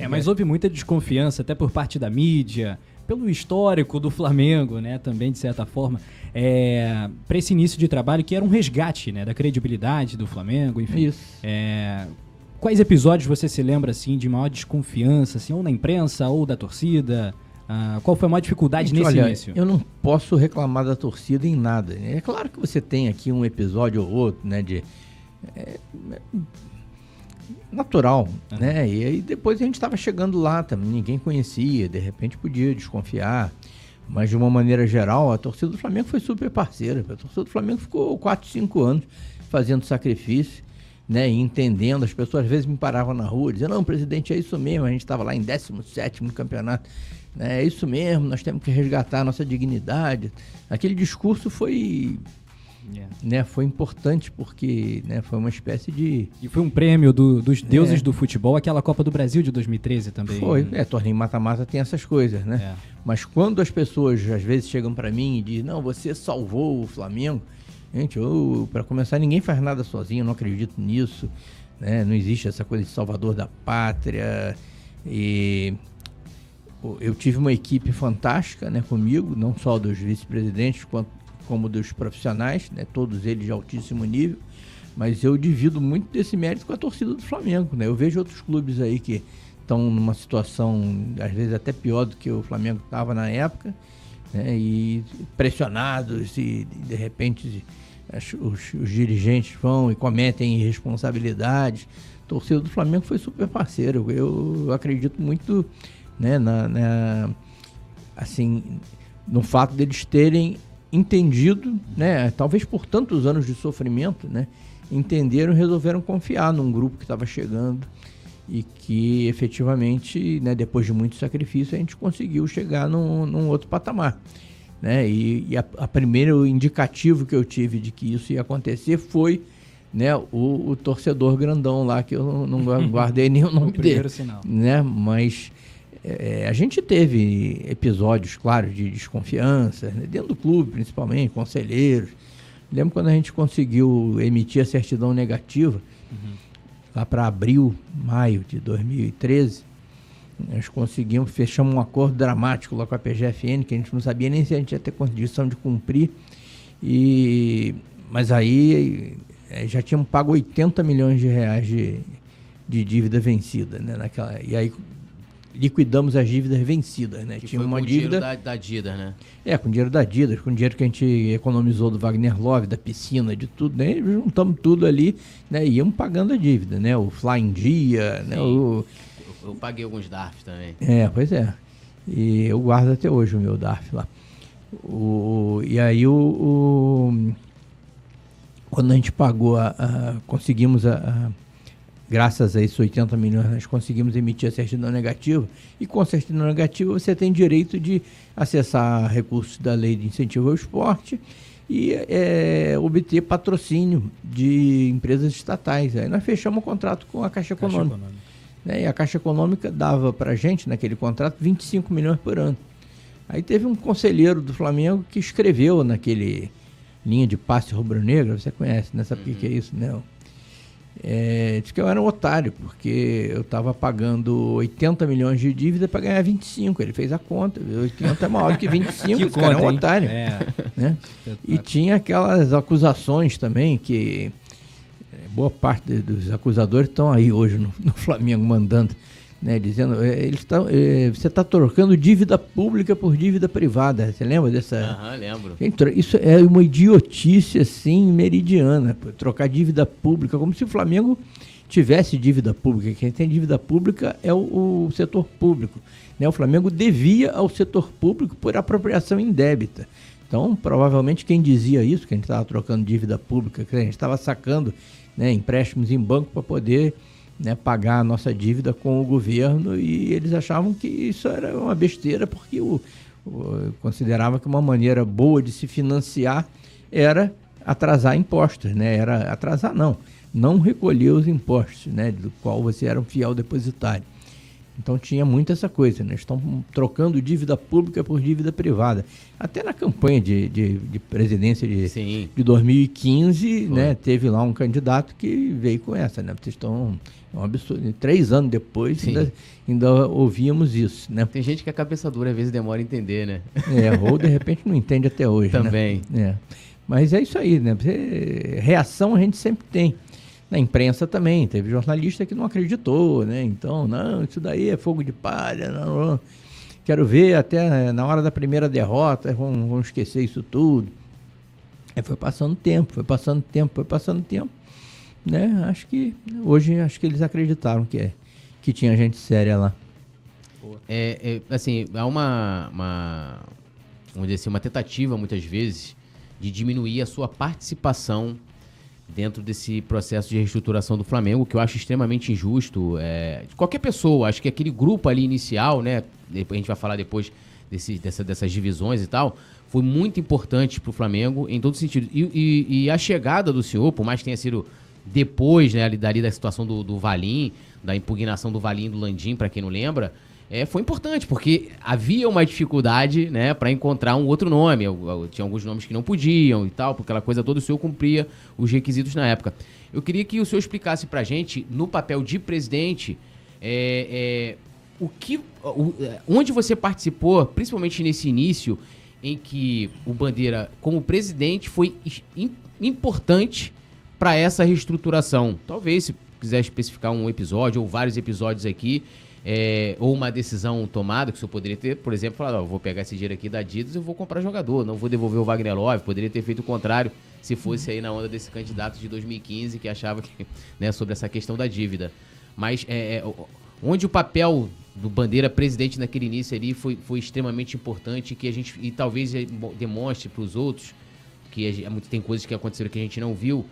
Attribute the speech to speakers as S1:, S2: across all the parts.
S1: Mas houve muita desconfiança, até por parte da mídia, pelo histórico do Flamengo, né, também de certa forma, para esse início de trabalho que era um resgate, né, da credibilidade do Flamengo, enfim.
S2: Isso.
S1: Quais episódios você se lembra assim de maior desconfiança, assim, ou na imprensa ou da torcida? Qual foi a maior dificuldade nesse início?
S2: Eu não posso reclamar da torcida em nada. É claro que você tem aqui um episódio ou outro, né, natural, né? E aí depois a gente estava chegando lá também, ninguém conhecia, de repente podia desconfiar, mas de uma maneira geral a torcida do Flamengo foi super parceira. A torcida do Flamengo ficou 4, 5 anos fazendo sacrifício, né? E entendendo, as pessoas às vezes me paravam na rua dizendo, não, presidente, é isso mesmo, a gente estava lá em 17º no campeonato, né? É isso mesmo, nós temos que resgatar a nossa dignidade. Aquele discurso foi... Né, foi importante porque, né, foi uma espécie de...
S1: E foi um prêmio dos deuses do futebol, aquela Copa do Brasil de 2013 também.
S2: Foi, torneio mata-mata tem essas coisas, né? Mas quando as pessoas às vezes chegam para mim e dizem, não, você salvou o Flamengo, gente, para começar, ninguém faz nada sozinho, eu não acredito nisso, né? Não existe essa coisa de salvador da pátria. E eu tive uma equipe fantástica, né, comigo, não só dos vice-presidentes, como dos profissionais, né, todos eles de altíssimo nível, mas eu divido muito desse mérito com a torcida do Flamengo, né? Eu vejo outros clubes aí que estão numa situação, às vezes até pior do que o Flamengo estava na época, né, e pressionados, e de repente os dirigentes vão e cometem irresponsabilidades. A torcida do Flamengo foi super parceira. Eu acredito muito, né, assim, no fato deles terem entendido, né, talvez por tantos anos de sofrimento, né, entenderam e resolveram confiar num grupo que estava chegando e que efetivamente, né, depois de muito sacrifício, a gente conseguiu chegar num outro patamar, né, e a primeiro indicativo que eu tive de que isso ia acontecer foi, né, o torcedor grandão lá, que eu não guardei nem o nome dele,
S1: sinal,
S2: né, mas a gente teve episódios, claro, de desconfiança, né, dentro do clube, principalmente, conselheiros. Lembro quando a gente conseguiu emitir a certidão negativa, lá para abril, maio de 2013, nós fechamos um acordo dramático lá com a PGFN, que a gente não sabia nem se a gente ia ter condição de cumprir, mas aí já tínhamos pago 80 milhões de reais de dívida vencida, né, e aí liquidamos as dívidas vencidas, né?
S3: Que
S2: tinha
S3: foi
S2: uma
S3: com
S2: dívida
S3: dinheiro da Adidas, né?
S2: Com dinheiro da Adidas, com dinheiro que a gente economizou do Wagner Love, da piscina, de tudo, né? Juntamos tudo ali, né? E íamos pagando a dívida, né? O Fly em dia, né?
S3: Eu paguei alguns DARF também.
S2: Pois é. E eu guardo até hoje o meu DARF lá. E aí quando a gente pagou, conseguimos graças a esses 80 milhões, nós conseguimos emitir a certidão negativa, e com a certidão negativa você tem direito de acessar recursos da Lei de Incentivo ao Esporte e obter patrocínio de empresas estatais. Aí nós fechamos o contrato com a Caixa Econômica. Né? E a Caixa Econômica dava para a gente, naquele contrato, 25 milhões por ano. Aí teve um conselheiro do Flamengo que escreveu naquele linha de passe rubro-negra, você conhece, né? Sabe o que é isso, né? Disse que eu era um otário, porque eu estava pagando 80 milhões de dívida para ganhar 25. Ele fez a conta, 80 é maior que 25, esse cara é um otário. Né? E tinha aquelas acusações também, que boa parte dos acusadores estão aí hoje no Flamengo mandando, né, dizendo, você está trocando dívida pública por dívida privada. Você lembra dessa?
S3: Lembro.
S2: Isso é uma idiotice assim meridiana, trocar dívida pública, como se o Flamengo tivesse dívida pública. Quem tem dívida pública é o setor público, né? O Flamengo devia ao setor público por apropriação indébita. Então, provavelmente quem dizia isso, que a gente estava trocando dívida pública, que a gente estava sacando, né, empréstimos em banco para poder, né, pagar a nossa dívida com o governo, e eles achavam que isso era uma besteira, porque considerava que uma maneira boa de se financiar era atrasar impostos, né? Era atrasar, não recolher os impostos, né, do qual você era um fiel depositário. Então tinha muito essa coisa, né? Estão trocando dívida pública por dívida privada. Até na campanha de presidência de 2015, né? Teve lá um candidato que veio com essa, né? Vocês estão... É um absurdo. 3 anos depois ainda ouvíamos isso, né?
S3: Tem gente que a cabeça dura, às vezes demora a entender, né?
S2: Ou de repente não entende até hoje,
S3: também.
S2: Né? Mas é isso aí, né? Reação a gente sempre tem. Na imprensa também, teve jornalista que não acreditou, né? Então, não, isso daí é fogo de palha, não. Quero ver até na hora da primeira derrota, vão esquecer isso tudo. Aí foi passando tempo, né? Hoje eles acreditaram que tinha gente séria lá.
S3: Assim, há uma vamos dizer assim, uma tentativa, muitas vezes, de diminuir a sua participação dentro desse processo de reestruturação do Flamengo, que eu acho extremamente injusto. De qualquer pessoa, acho que aquele grupo ali inicial, né? A gente vai falar depois dessas divisões e tal, foi muito importante para o Flamengo em todo sentido. E a chegada do senhor, por mais que tenha sido depois, né, dali da situação do Valim, da impugnação do Valim e do Landim, para quem não lembra, foi importante, porque havia uma dificuldade, né, para encontrar um outro nome. Tinha alguns nomes que não podiam e tal, porque aquela coisa toda, o senhor cumpria os requisitos na época. Eu queria que o senhor explicasse pra gente, no papel de presidente, onde você participou, principalmente nesse início, em que o Bandeira, como presidente, foi importante para essa reestruturação. Talvez, se quiser especificar um episódio ou vários episódios aqui, ou uma decisão tomada, que o senhor poderia ter, por exemplo, falado, vou pegar esse dinheiro aqui da Adidas e vou comprar jogador, não vou devolver o Wagner Love, poderia ter feito o contrário, se fosse aí na onda desse candidato de 2015 que achava que, né, sobre essa questão da dívida. Mas onde o papel do Bandeira presidente naquele início ali foi extremamente importante, e talvez demonstre para os outros, que tem coisas que aconteceram que a gente não viu,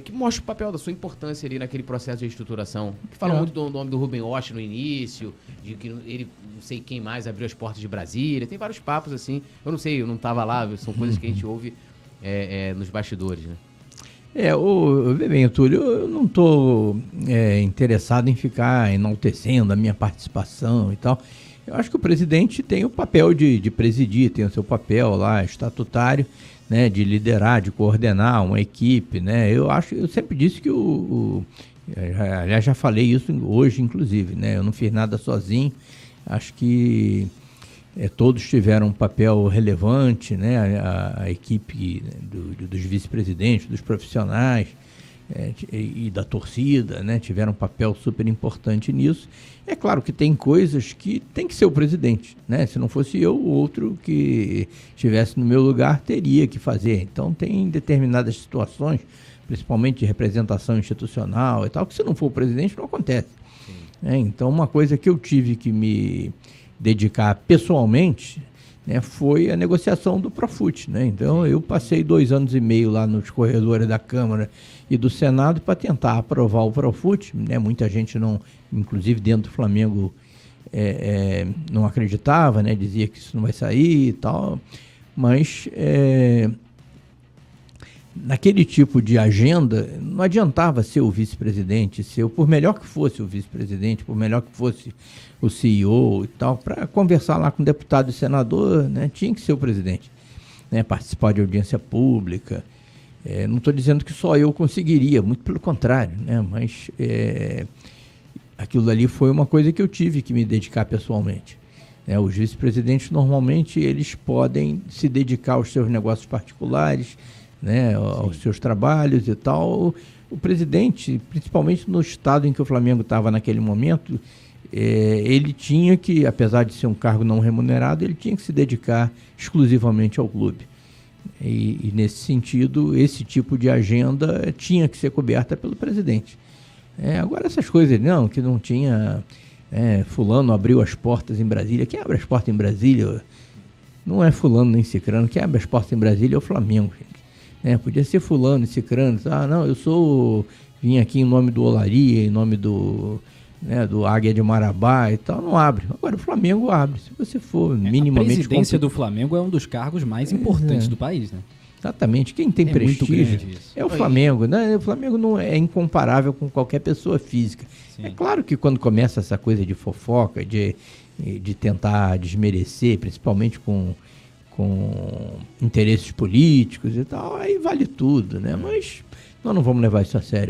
S3: que mostra o papel da sua importância ali naquele processo de reestruturação. Que fala muito do nome do Rubem Osh no início, de que ele, não sei quem mais, abriu as portas de Brasília. Tem vários papos assim. Eu não sei, eu não estava lá, são coisas que a gente ouve nos bastidores, né?
S2: Bem, Túlio, eu não estou interessado em ficar enaltecendo a minha participação e tal. Eu acho que o presidente tem o papel de presidir, tem o seu papel lá estatutário, né, de liderar, de coordenar uma equipe, né? Eu sempre disse que aliás, já falei isso hoje, inclusive, né? Eu não fiz nada sozinho. Acho que todos tiveram um papel relevante, né? A equipe dos vice-presidentes, dos profissionais e da torcida, né? Tiveram um papel super importante nisso. É claro que tem coisas que tem que ser o presidente, né? Se não fosse eu, o outro que estivesse no meu lugar teria que fazer. Então tem determinadas situações, principalmente de representação institucional e tal, que se não for o presidente não acontece. Então uma coisa que eu tive que me dedicar pessoalmente, né, foi a negociação do Profut, né? Então eu passei 2 anos e meio lá nos corredores da Câmara e do Senado para tentar aprovar o Profut, né? Muita gente não, inclusive dentro do Flamengo, não acreditava, né? Dizia que isso não vai sair e tal, mas naquele tipo de agenda não adiantava ser o vice-presidente, por melhor que fosse o vice-presidente, por melhor que fosse o CEO e tal, para conversar lá com o deputado e senador, né? Tinha que ser o presidente, né? Participar de audiência pública. Não estou dizendo que só eu conseguiria, muito pelo contrário, né? Mas aquilo ali foi uma coisa que eu tive que me dedicar pessoalmente. Os vice-presidentes normalmente eles podem se dedicar aos seus negócios particulares, né? Aos seus trabalhos e tal. O presidente, principalmente no estado em que o Flamengo estava naquele momento, ele tinha que, apesar de ser um cargo não remunerado, ele tinha que se dedicar exclusivamente ao clube. E nesse sentido, esse tipo de agenda tinha que ser coberta pelo presidente. Agora essas coisas, não, que não tinha... fulano abriu as portas em Brasília. Quem abre as portas em Brasília não é fulano nem cicrano. Quem abre as portas em Brasília é o Flamengo, gente. Podia ser fulano e cicrano. Não, vim aqui em nome do Olaria, em nome do Águia de Marabá e tal, não abre. Agora o Flamengo abre, se você for minimamente...
S1: A presidência do Flamengo é um dos cargos mais importantes do país, né?
S2: Exatamente. Quem tem
S1: É muito
S2: prestígio
S1: grande isso.
S2: é o Flamengo, né? O Flamengo não é incomparável com qualquer pessoa física.
S1: Sim.
S2: É claro que quando começa essa coisa de fofoca, de tentar desmerecer, principalmente com interesses políticos e tal, aí vale tudo, né? Mas nós não vamos levar isso a sério.